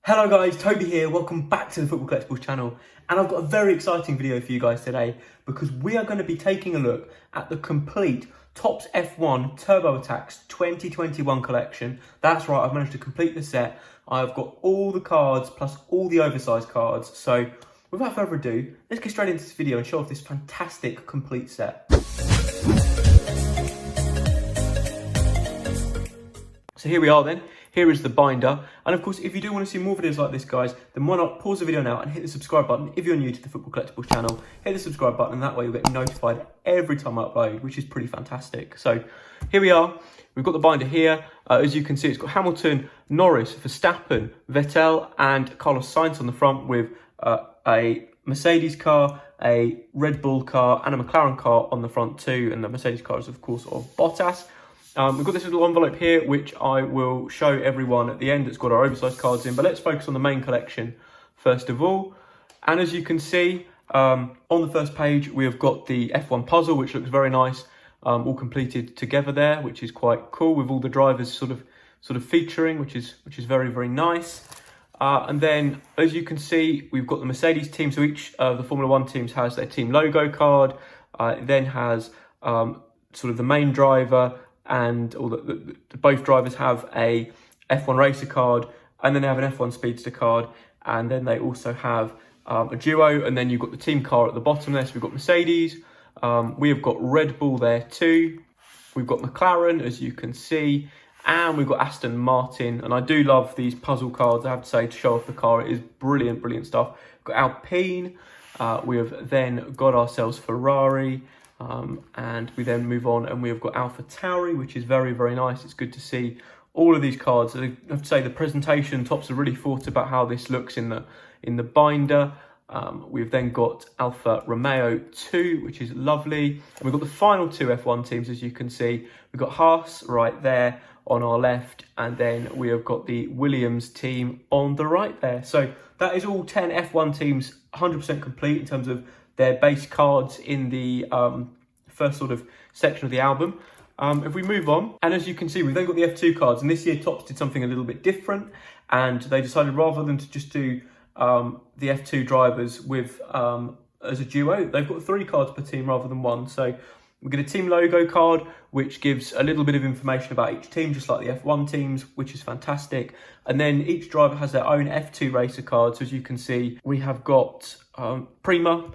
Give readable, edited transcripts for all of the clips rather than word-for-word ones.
Hello guys, Toby here, welcome back to the Football Collectibles channel, and I've got a very exciting video for you guys today because we are going to be taking a look at the complete Topps F1 Turbo Attax 2021 collection. That's right, I've managed to complete the set. I've got all the cards plus all the oversized cards, so without further ado, let's get straight into this video and show off this fantastic complete set. So here we are then. Here is the binder. And of course, if you do want to see more videos like this, guys, then why not pause the video now and hit the subscribe button. If you're new to the Football Collectibles channel, hit the subscribe button, and that way you'll get notified every time I upload, which is pretty fantastic. So here we are. We've got the binder here. As you can see, it's got Hamilton, Norris, Verstappen, Vettel, and Carlos Sainz on the front with a Mercedes car, a Red Bull car, and a McLaren car on the front too. And the Mercedes car is, of course, of Bottas. We've got this little envelope here, which I will show everyone at the end. It's got our oversized cards in, but let's focus on the main collection first of all. And as you can see, on the first page, we have got the F1 puzzle, which looks very nice, all completed together there, which is quite cool, with all the drivers sort of featuring, which is very, very nice. And then, as you can see, we've got the Mercedes team. So each of the Formula One teams has their team logo card. It then has sort of the main driver, and both drivers have a F1 racer card, and then they have an F1 speedster card, and then they also have a duo, and then you've got the team car at the bottom there. So we've got Mercedes, we have got Red Bull there too, we've got McLaren, as you can see, and we've got Aston Martin. And I do love these puzzle cards, I have to say, to show off the car. It is brilliant stuff. We've got Alpine, we have then got ourselves Ferrari, and we then move on and we've got AlphaTauri, which is very, very nice. It's good to see all of these cards. I have to say the presentation, Topps have really thought about how this looks in the binder. We've then got Alfa Romeo 2, which is lovely. And we've got the final two F1 teams, as you can see. We've got Haas right there on our left, and then we have got the Williams team on the right there. So that is all 10 F1 teams 100% complete in terms of their base cards in the first sort of section of the album. If we move on, and as you can see, we've then got the F2 cards, and this year Topps did something a little bit different, and they decided rather than to just do the F2 drivers with as a duo, they've got 3 cards per team rather than 1. So we get a team logo card, which gives a little bit of information about each team, just like the F1 teams, which is fantastic. And then each driver has their own F2 racer card. So as you can see, we have got Prima,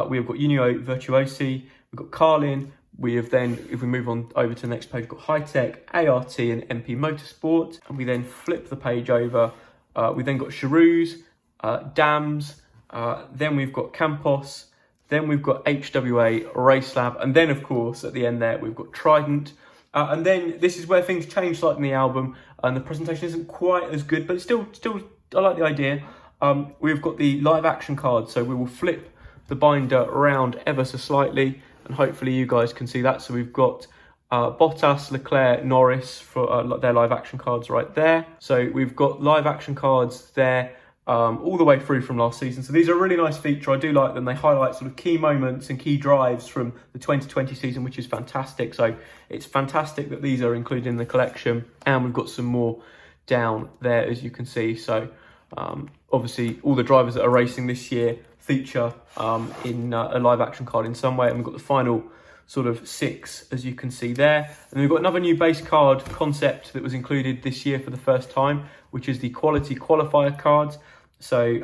we have got Unio Virtuosi, we've got Carlin, we have then, if we move on over to the next page, we've got High Tech, ART and MP Motorsport, and we then flip the page over, we then got Charouz, Dams, then we've got Campos, then we've got HWA Race Lab, and then of course at the end there we've got Trident. And then this is where things change slightly in the album, and the presentation isn't quite as good, but it's still I like the idea. We've got the live action card, so we will flip the binder around ever so slightly, and hopefully you guys can see that. So we've got Bottas, Leclerc, Norris for their live action cards right there. So we've got live action cards there all the way through from last season. So these are a really nice feature. I do like them. They highlight sort of key moments and key drives from the 2020 season, which is fantastic. So it's fantastic that these are included in the collection, and we've got some more down there, as you can see. So obviously all the drivers that are racing this year feature in a live action card in some way, and we've got the final sort of 6, as you can see there. And then we've got another new base card concept that was included this year for the first time, which is the quality qualifier cards. So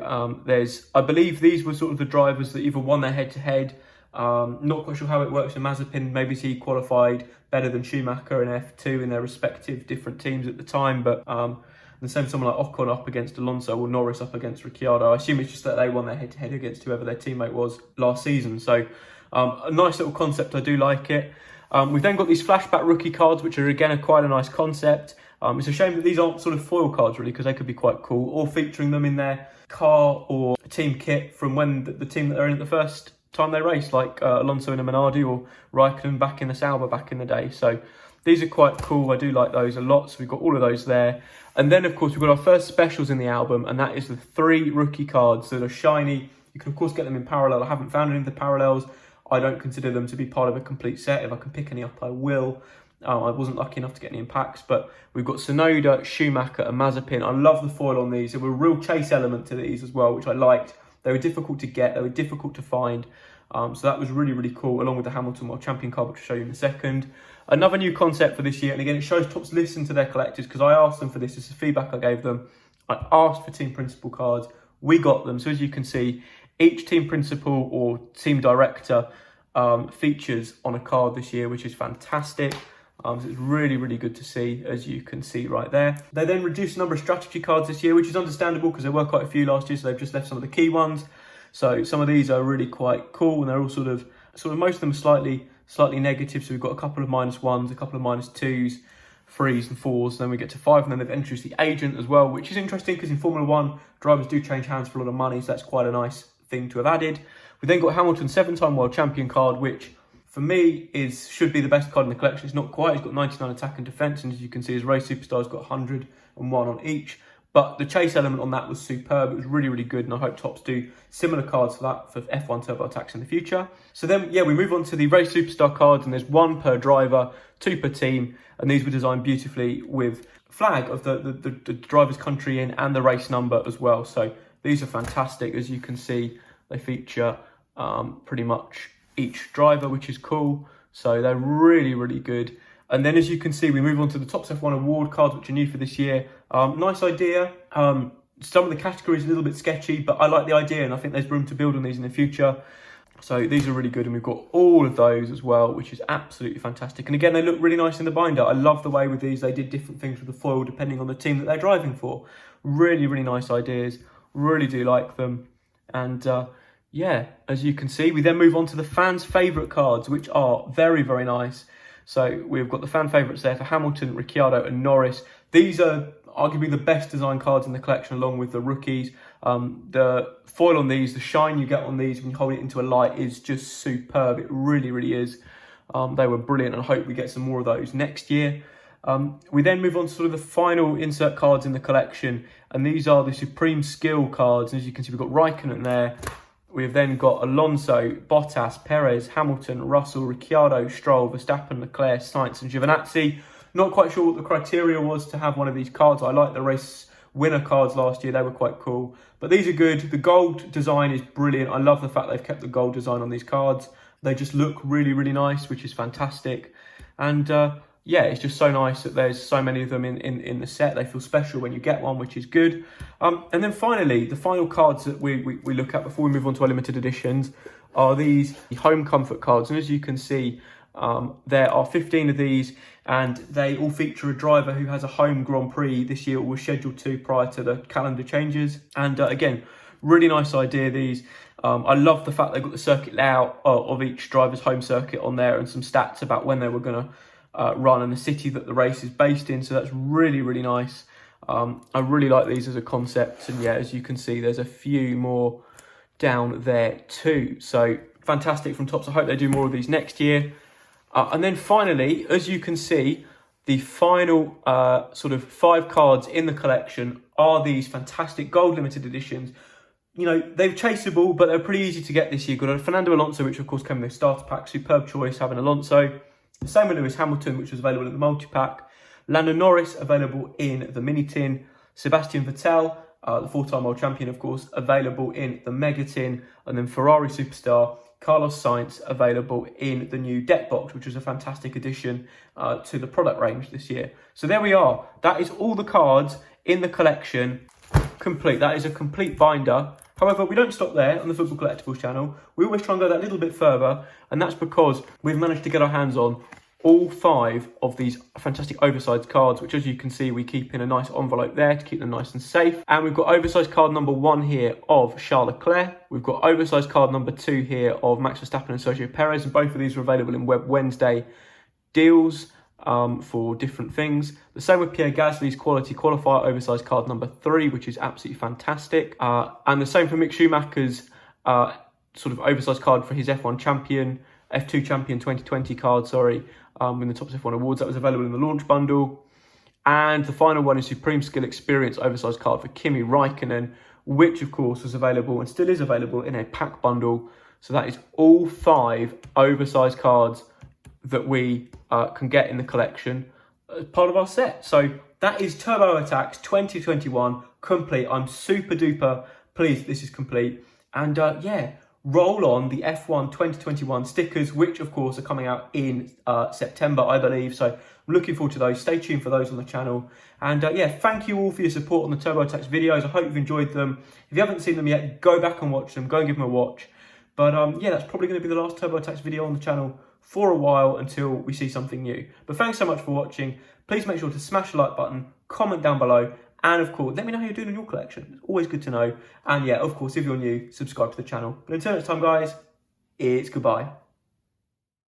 I believe these were sort of the drivers that either won their head-to-head. Not quite sure how it works in Mazepin. Maybe he qualified better than Schumacher in F2 in their respective different teams at the time, but the same someone like Ocon up against Alonso or Norris up against Ricciardo. I assume it's just that they won their head-to-head against whoever their teammate was last season. So a nice little concept, I do like it. We've then got these flashback rookie cards, which are again quite a nice concept. It's a shame that these aren't sort of foil cards really, because they could be quite cool, or featuring them in their car or team kit from when the team that they're in at the first time they race, like Alonso in a Minardi or Raikkonen back in the Sauber back in the day. So these are quite cool. I do like those a lot. So we've got all of those there. And then, of course, we've got our first specials in the album, and that is the 3 rookie cards that are shiny. You can, of course, get them in parallel. I haven't found any of the parallels. I don't consider them to be part of a complete set. If I can pick any up, I will. I wasn't lucky enough to get any in packs, but we've got Tsunoda, Schumacher and Mazepin. I love the foil on these. There were a real chase element to these as well, which I liked. They were difficult to get, they were difficult to find. So that was really, really cool, along with the Hamilton World Champion card, which I'll show you in a second. Another new concept for this year, and again, it shows Topps listen to their collectors, because I asked them for this. This is feedback I gave them. I asked for team principal cards. We got them. So as you can see, each team principal or team director features on a card this year, which is fantastic. So it's really, really good to see, as you can see right there. They then reduced the number of strategy cards this year, which is understandable because there were quite a few last year, so they've just left some of the key ones. So some of these are really quite cool, and they're all sort of most of them are slightly negative. So we've got a couple of -1s, a couple of -2s, 3s and 4s. Then we get to 5, and then they've introduced the agent as well, which is interesting because in Formula 1, drivers do change hands for a lot of money, so that's quite a nice thing to have added. We then got Hamilton's 7-time world champion card, which for me should be the best card in the collection. It's not quite. He's got 99 attack and defense, and as you can see, his race superstar's got 101 on each. But the chase element on that was superb. It was really, really good, and I hope Topps do similar cards for that for F1 Turbo Attax in the future. So then, yeah, we move on to the race superstar cards, and there's 1 per driver, 2 per team, and these were designed beautifully with flag of the driver's country in and the race number as well. So these are fantastic. As you can see, they feature pretty much each driver, which is cool. So they're really, really good. And then as you can see, we move on to the Topps F1 award cards, which are new for this year. Nice idea. Some of the categories are a little bit sketchy, but I like the idea, and I think there's room to build on these in the future. So these are really good, and we've got all of those as well, which is absolutely fantastic. And again, they look really nice in the binder. I love the way with these, they did different things with the foil depending on the team that they're driving for. Really, really nice ideas. Really do like them. And yeah, as you can see, we then move on to the fans' favourite cards, which are very, very nice. So we've got the fan favourites there for Hamilton, Ricciardo and Norris. These are arguably the best design cards in the collection, along with the rookies. The foil on these, the shine you get on these when you hold it into a light is just superb. It really, really is. They were brilliant, and I hope we get some more of those next year. We then move on to sort of the final insert cards in the collection, and these are the Supreme Skill cards. And as you can see, we've got Raikkonen there. We've then got Alonso, Bottas, Perez, Hamilton, Russell, Ricciardo, Stroll, Verstappen, Leclerc, Sainz and Giovinazzi. Not quite sure what the criteria was to have one of these cards. I liked the race winner cards last year. They were quite cool. But these are good. The gold design is brilliant. I love the fact they've kept the gold design on these cards. They just look really, really nice, which is fantastic. And yeah, it's just so nice that there's so many of them in the set. They feel special when you get one, which is good. And then finally, the final cards that we look at before we move on to our limited editions are these home comfort cards. And as you can see, there are 15 of these, and they all feature a driver who has a home Grand Prix this year, or was scheduled to prior to the calendar changes. And again, really nice idea, these. I love the fact they've got the circuit layout of each driver's home circuit on there, and some stats about when they were going to run and the city that the race is based in. So that's really, really nice. I really like these as a concept. And yeah, as you can see, there's a few more down there too. So fantastic from Topps. I hope they do more of these next year. And then finally, as you can see, the final sort of 5 cards in the collection are these fantastic gold limited editions. You know, they're chaseable, but they're pretty easy to get this year. Got a Fernando Alonso, which of course came in the starter pack. Superb choice having Alonso. The same with Lewis Hamilton, which was available in the multi-pack. Lando Norris, available in the mini-tin. Sebastian Vettel, the 4-time world champion, of course, available in the mega-tin. And then Ferrari superstar Carlos Sainz, available in the new deck box, which was a fantastic addition to the product range this year. So there we are. That is all the cards in the collection complete. That is a complete binder. However, we don't stop there on the Football Collectibles channel. We always try and go that little bit further, and that's because we've managed to get our hands on all 5 of these fantastic oversized cards, which, as you can see, we keep in a nice envelope there to keep them nice and safe. And we've got oversized card number 1 here of Charles Leclerc. We've got oversized card number 2 here of Max Verstappen and Sergio Perez, and both of these are available in Web Wednesday deals for different things. The same with Pierre Gasly's quality qualifier oversized card number 3, which is absolutely fantastic. And the same for Mick Schumacher's sort of oversized card for his F1 champion, F2 champion 2020 card, sorry, in the Topps F1 Awards. That was available in the launch bundle. And the final one is Supreme Skill Experience oversized card for Kimi Raikkonen, which of course was available and still is available in a pack bundle. So that is all 5 oversized cards. that we can get in the collection as part of our set. So that is Turbo Attax 2021 complete. I'm super duper pleased this is complete. And yeah, roll on the F1 2021 stickers, which of course are coming out in September, I believe. So I'm looking forward to those. Stay tuned for those on the channel. And yeah, thank you all for your support on the Turbo Attax videos. I hope you've enjoyed them. If you haven't seen them yet, go back and watch them. Go and give them a watch. But yeah, that's probably going to be the last Turbo Attax video on the channel for a while until we see something new. But thanks so much for watching. Please make sure to smash the like button, comment down below, and of course, let me know how you're doing in your collection. It's always good to know. And yeah, of course, if you're new, subscribe to the channel. But until next time, guys, it's goodbye.